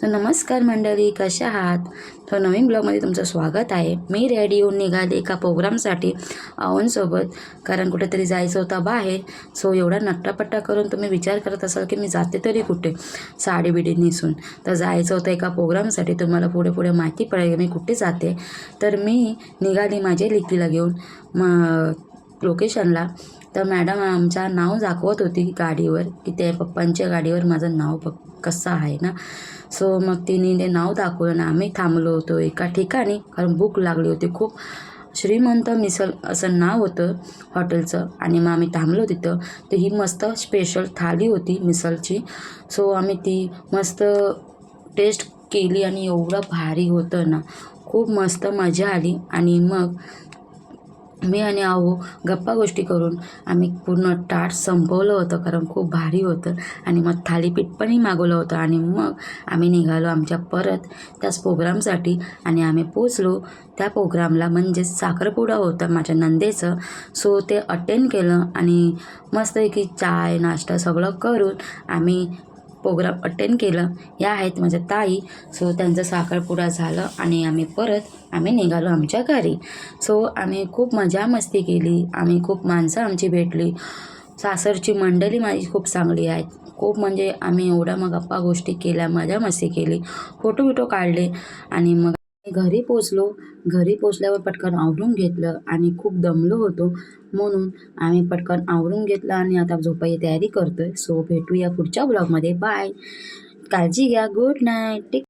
तर नमस्कार मंडळी, कशा आहात? तर नवीन ब्लॉगमध्ये तुमचं स्वागत आहे. मी रेडी होऊन निघाले एका प्रोग्रामसाठी सोबत, कारण कुठेतरी जायचं होतं बाहेर. सो एवढा नट्टापट्टा करून तुम्ही विचार करत असाल की मी जाते तरी कुठे, साडी बिडी नेसून. तर जायचं होतं एका प्रोग्रामसाठी. तुम्हाला पुढे पुढे माहिती पडेल मी कुठे जाते. तर मी निघाली माझ्या लेकीला घेऊन लोकेशनला. तर मॅडम आमचं नाव दाखवत होती गाडीवर, की ते पप्पांच्या गाडीवर माझं नाव कसं आहे ना. सो मग तिने ते नाव दाखवलं ना. आम्ही थांबलो होतो एका ठिकाणी, कारण भूक लागली होती खूप. श्रीमंत मिसल असं नाव होतं हॉटेलचं. आणि मग आम्ही थांबलो तिथं. तर ही मस्त स्पेशल थाली होती मिसळची. सो आम्ही ती मस्त टेस्ट केली आणि एवढं भारी होतं ना, खूप मस्त मजा आली. आणि मग मी आणि आहो गप्पा गोष्टी करून आम्ही पूर्ण ताट संपवलं होतं, कारण खूप भारी होतं. आणि मग थालीपीठ पणही मागवलं होतं. आणि मग आम्ही निघालो आमच्या परत त्याच प्रोग्रामसाठी. आणि आम्ही पोचलो त्या प्रोग्रामला, म्हणजेच साखरपुडा होता माझ्या नंदेचं. सो ते अटेंड केलं आणि मस्तपैकी चाय नाश्ता सगळं करून आम्ही प्रोग्राम अटेंड केलं. या आहेत माझ्या ताई. सो त्यांचं साखरपुडा झालं आणि आम्ही निघालो आमच्या घरी. सो आम्ही खूप मजा मस्ती केली. आम्ही खूप माणसं आमची भेटली. सासरची मंडळी माझी खूप चांगली आहेत. खूप म्हणजे आम्ही एवढ्या मग गप्पा गोष्टी केल्या, मजा मस्ती केली, फोटो बिटो काढले. आणि मग घरी पोचलो. घरी पोचल्यावर पटकन आवरून घेतलं आणि खूप दमलो होतो, म्हणून आम्ही पटकन आवरून घेतलं आणि आता झोपायची तयारी करतोय. सो भेटूया पुढच्या ब्लॉगमध्ये. बाय, काळजी घ्या, गुड नाईट.